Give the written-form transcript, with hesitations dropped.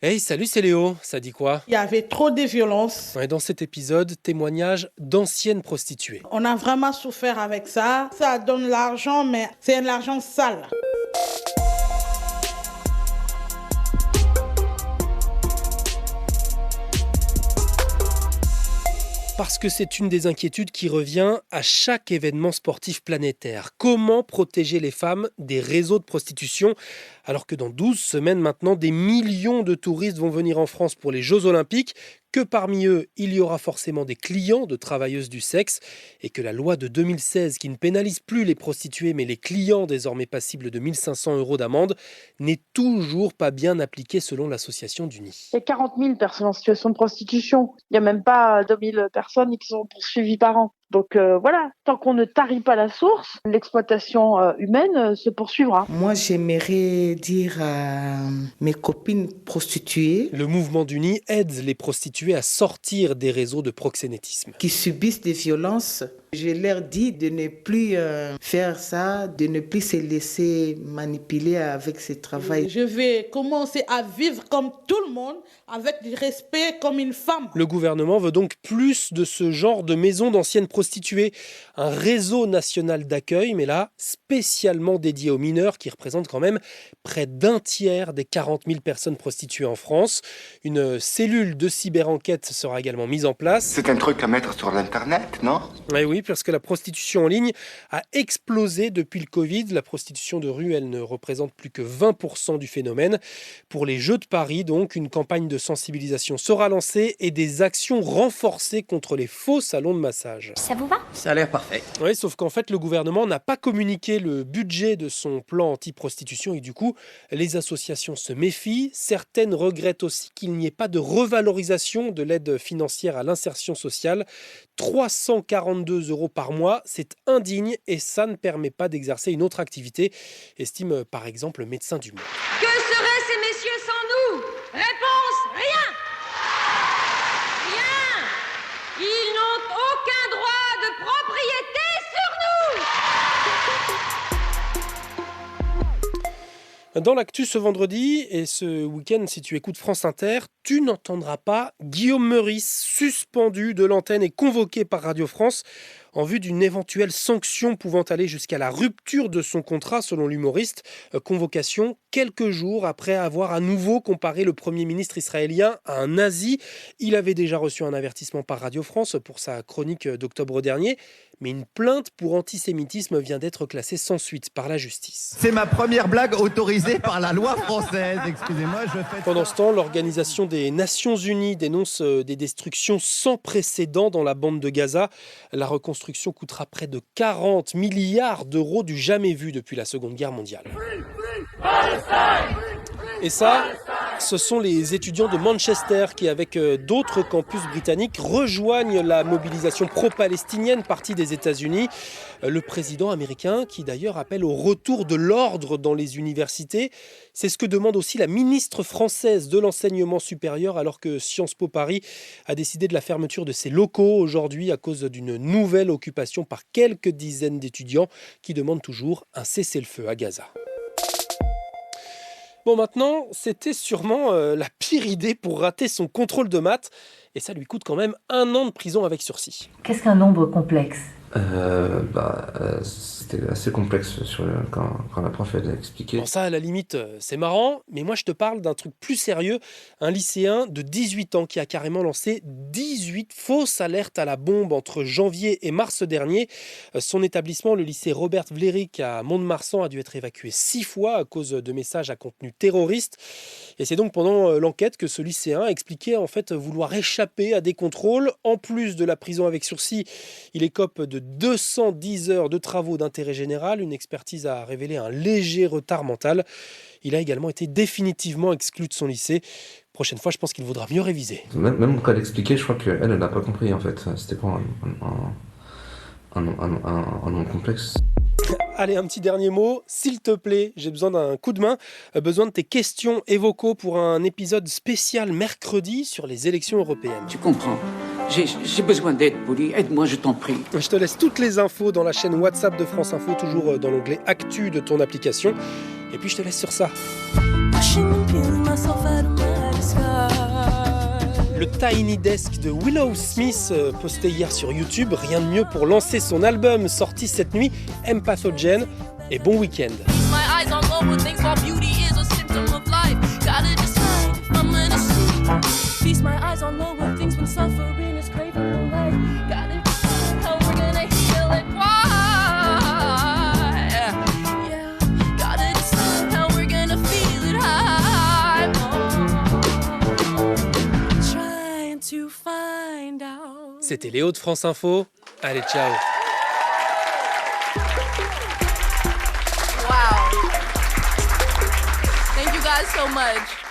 Hey, salut, c'est Léo. Ça dit quoi? Il y avait trop de violence. Ouais, dans cet épisode, témoignage d'anciennes prostituées. On a vraiment souffert avec ça. Ça donne l'argent, mais c'est l'argent sale. Parce que c'est une des inquiétudes qui revient à chaque événement sportif planétaire. Comment protéger les femmes des réseaux de prostitution alors que dans 12 semaines maintenant, des millions de touristes vont venir en France pour les Jeux Olympiques, que parmi eux, il y aura forcément des clients de travailleuses du sexe et que la loi de 2016 qui ne pénalise plus les prostituées mais les clients désormais passibles de 1 500 € d'amende n'est toujours pas bien appliquée selon l'association d'Uni. Il y a 40 000 personnes en situation de prostitution. Il n'y a même pas 2 000 personnes qui sont poursuivies par an. Donc voilà, tant qu'on ne tarit pas la source, l'exploitation humaine se poursuivra. Moi, j'aimerais dire à mes copines prostituées Le mouvement d'Uni aide les prostituées à sortir des réseaux de proxénétisme. qui subissent des violences, je leur dis de ne plus faire ça, de ne plus se laisser manipuler avec ce travail. Je vais commencer à vivre comme tout le monde, avec du respect comme une femme. Le gouvernement veut donc plus de ce genre de maisons d'anciennes prostituées. Un réseau national d'accueil, mais là, spécialement dédié aux mineurs, qui représente quand même près d'un tiers des 40 000 personnes prostituées en France. Une cellule de cyberenquête sera également mise en place. C'est un truc à mettre sur l'Internet, non? Et oui, parce que la prostitution en ligne a explosé depuis le Covid. La prostitution de rue, elle ne représente plus que 20% du phénomène. Pour les Jeux de Paris, donc, une campagne de sensibilisation sera lancée et des actions renforcées contre les faux salons de massage. Ça vous va? Ça a l'air parfait. Oui, sauf qu'en fait, le gouvernement n'a pas communiqué le budget de son plan anti-prostitution et du coup, les associations se méfient. Certaines regrettent aussi qu'il n'y ait pas de revalorisation de l'aide financière à l'insertion sociale. 342 € par mois, c'est indigne et ça ne permet pas d'exercer une autre activité, estime par exemple le médecin du Monde. Que seraient ces messieurs sans nous? Réponse, rien. Rien. Ils n'ont aucun droit de propriété sur nous. Dans l'actu ce vendredi et ce week-end, si tu écoutes France Inter, tu n'entendras pas Guillaume Meurice, suspendu de l'antenne et convoqué par Radio France en vue d'une éventuelle sanction pouvant aller jusqu'à la rupture de son contrat selon l'humoriste. Convocation quelques jours après avoir à nouveau comparé le Premier ministre israélien à un nazi. Il avait déjà reçu un avertissement par Radio France pour sa chronique d'octobre dernier, mais une plainte pour antisémitisme vient d'être classée sans suite par la justice. C'est ma première blague autorisée par la loi française. Excusez-moi, je fais... Pendant ce temps, l'Organisation des Nations Unies dénonce des destructions sans précédent dans la bande de Gaza. La reconstruction coûtera près de 40 milliards d'euros du jamais vu depuis la Seconde Guerre mondiale. Et ça, ce sont les étudiants de Manchester qui, avec d'autres campus britanniques, rejoignent la mobilisation pro-palestinienne partie des États-Unis. Le président américain, qui d'ailleurs appelle au retour de l'ordre dans les universités, c'est ce que demande aussi la ministre française de l'enseignement supérieur, alors que Sciences Po Paris a décidé de la fermeture de ses locaux aujourd'hui à cause d'une nouvelle occupation par quelques dizaines d'étudiants qui demandent toujours un cessez-le-feu à Gaza. Bon, maintenant, c'était sûrement la pire idée pour rater son contrôle de maths. Et ça lui coûte quand même 1 an de prison avec sursis. Qu'est-ce qu'un nombre complexe? C'était assez complexe quand la prof elle a expliqué. Bon, ça, à la limite, c'est marrant. Mais moi, je te parle d'un truc plus sérieux. Un lycéen de 18 ans qui a carrément lancé 18 fausses alertes à la bombe entre janvier et mars dernier. Son établissement, le lycée Robert Vlerick à Mont-de-Marsan, a dû être évacué 6 fois à cause de messages à contenu terroriste. Et c'est donc pendant l'enquête que ce lycéen a expliqué en fait vouloir échapper à des contrôles. En plus de la prison avec sursis, il écope de 210 heures de travaux d'intérêt général. Une expertise a révélé un léger retard mental. Il a également été définitivement exclu de son lycée. Prochaine fois, je pense qu'il vaudra mieux réviser. Même quand elle expliquait, je crois qu'elle n'a pas compris en fait. C'était pas un nom complexe. Allez, un petit dernier mot. S'il te plaît, j'ai besoin d'un coup de main. Besoin de tes questions et vocaux pour un épisode spécial mercredi sur les élections européennes. Tu comprends. J'ai besoin d'aide, Polly. Aide-moi, je t'en prie. Je te laisse toutes les infos dans la chaîne WhatsApp de France Info, toujours dans l'onglet Actu de ton application. Et puis je te laisse sur ça. Pushing and peeling myself out of my Le Tiny Desk de Willow Smith, posté hier sur YouTube. Rien de mieux pour lancer son album sorti cette nuit, Empathogen. Et bon week-end. C'était Léo de France Info. Allez, ciao. Wow. Thank you guys so much.